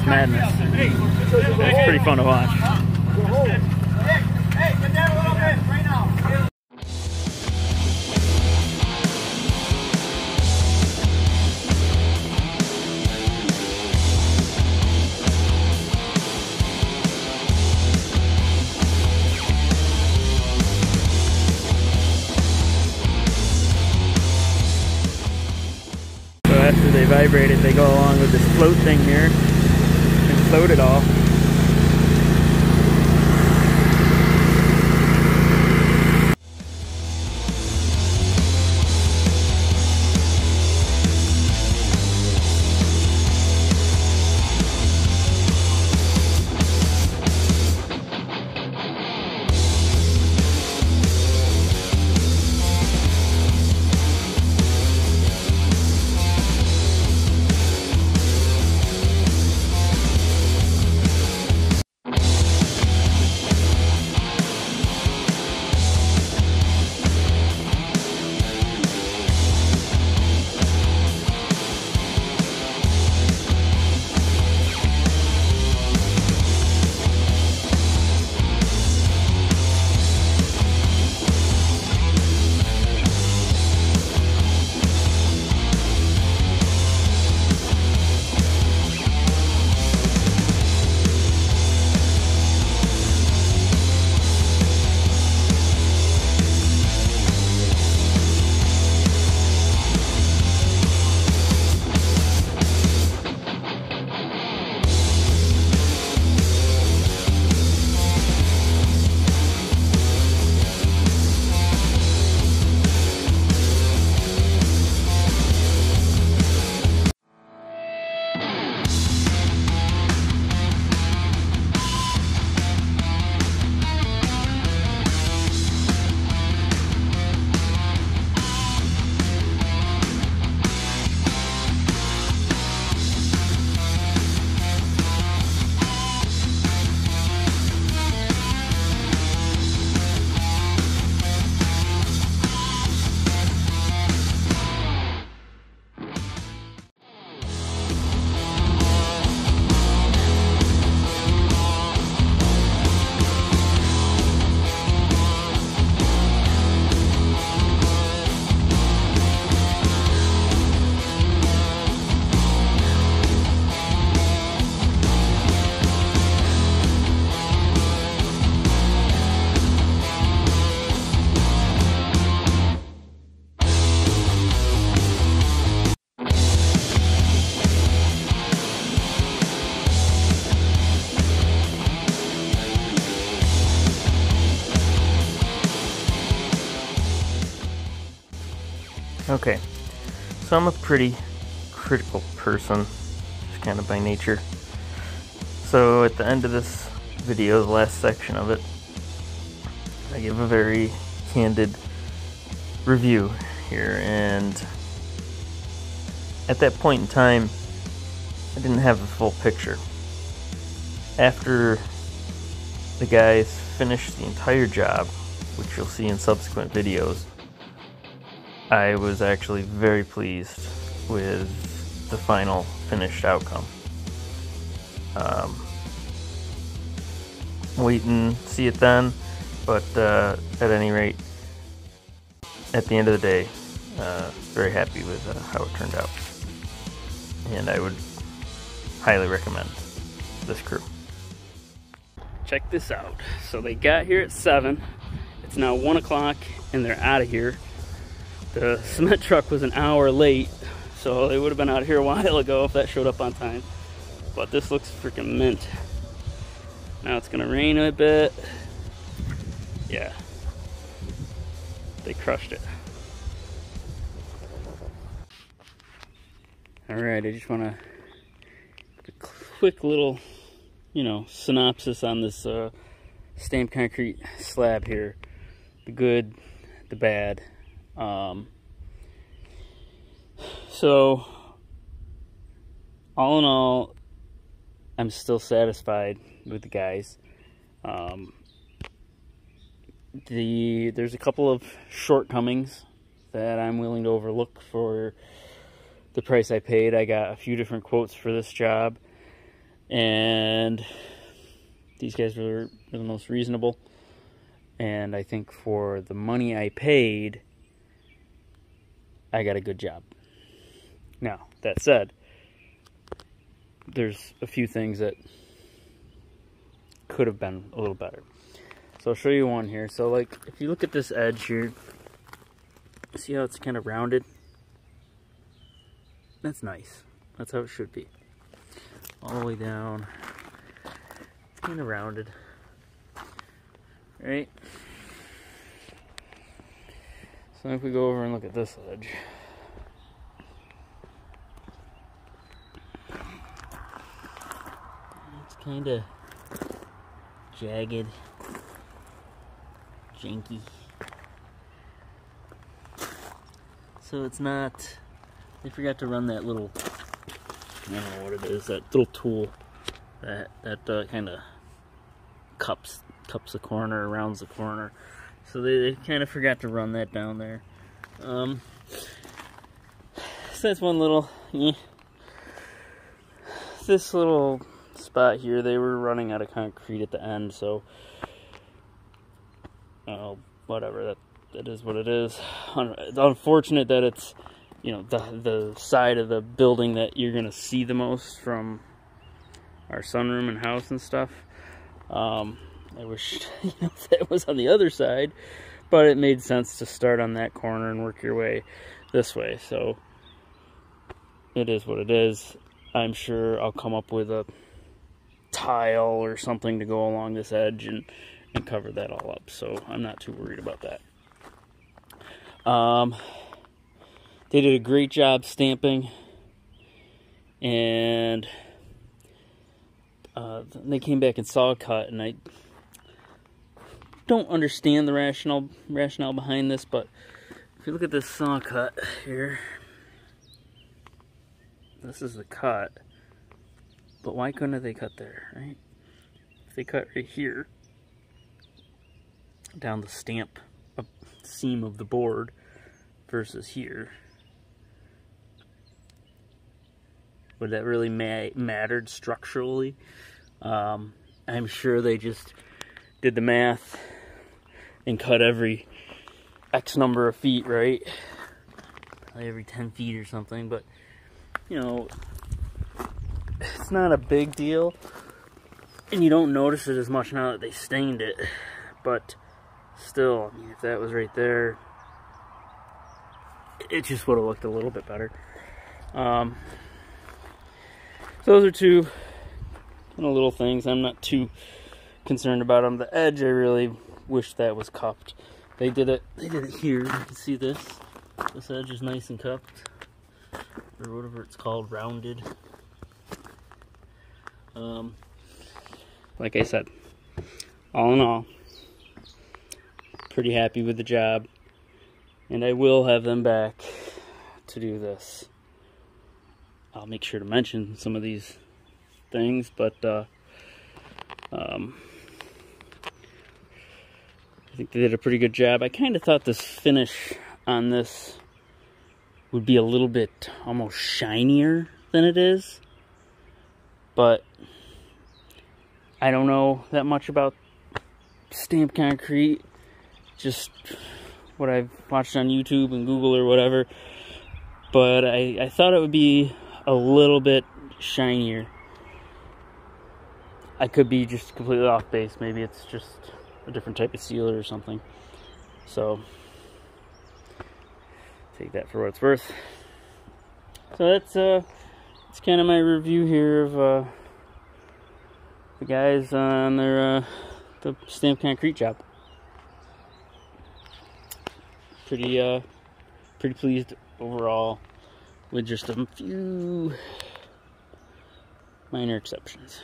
March Madness. It's pretty fun to watch. Hey, get down a little bit right now. So after they vibrate it, they go along with this float thing here and float it all. Okay, so I'm a pretty critical person, just kind of by nature. So at the end of this video, the last section of it, I give a very candid review here, and at that point in time, I didn't have the full picture. After the guys finished the entire job, which you'll see in subsequent videos, I was actually very pleased with the final finished outcome. Wait and see it then, but at any rate, at the end of the day, very happy with how it turned out. And I would highly recommend this crew. Check this out. So they got here at 7. It's now 1 o'clock and they're out of here. The cement truck was an hour late, so they would have been out here a while ago if that showed up on time. But this looks freaking mint. Now it's gonna rain a bit. Yeah, they crushed it. All right, I just wanna give a quick little, synopsis on this stamped concrete slab here. The good, the bad. So all in all, I'm still satisfied with the guys. There's a couple of shortcomings that I'm willing to overlook for the price I paid. I got a few different quotes for this job, And these guys were the most reasonable. And I think for the money I paid, I got a good job. Now, that said, there's a few things that could have been a little better. So I'll show you one here. So like, if you look at this edge here, see how it's kind of rounded? That's nice. That's how it should be. All the way down. It's kind of rounded. Right? So if we go over and look at this edge. It's kind of jagged, janky. So it's not, they forgot to run that little, I don't know what it is, that little tool that kind of cups the corner, rounds the corner. So they kind of forgot to run that down there. So that's one little, this little spot here, they were running out of concrete at the end, so whatever, that is what it is. It's unfortunate that it's, you know, the side of the building that you're gonna see the most from our sunroom and house and stuff. I wish, you know, that was on the other side, but it made sense to start on that corner and work your way this way. So it is what it is. I'm sure I'll come up with a tile or something to go along this edge and cover that all up. So I'm not too worried about that. They did a great job stamping, and they came back and saw cut, and I don't understand the rationale behind this, but if you look at this saw cut here, this is the cut, but why couldn't they cut there, right? If they cut right here down the stamp seam of the board versus here, would that really mattered structurally? I'm sure they just did the math and cut every X number of feet, right? Probably every 10 feet or something, but, you know, it's not a big deal, and you don't notice it as much now that they stained it, but still, I mean, if that was right there, it just would have looked a little bit better. So those are two kind of little things. I'm not too concerned about them. The edge, I really wish that was cupped. They did it here. You can see this. This edge is nice and cupped, or whatever it's called, rounded. Like I said, all in all, pretty happy with the job, and I will have them back to do this. I'll make sure to mention some of these things, but I think they did a pretty good job. I kind of thought this finish on this would be a little bit almost shinier than it is, but I don't know that much about stamped concrete, just what I've watched on YouTube and Google or whatever, but I thought it would be a little bit shinier. I could be just completely off base. Maybe it's just a different type of sealer or something. So take that for what it's worth. So that's kind of my review here of the guys on their the stamped concrete job. Pretty pleased overall, with just a few minor exceptions.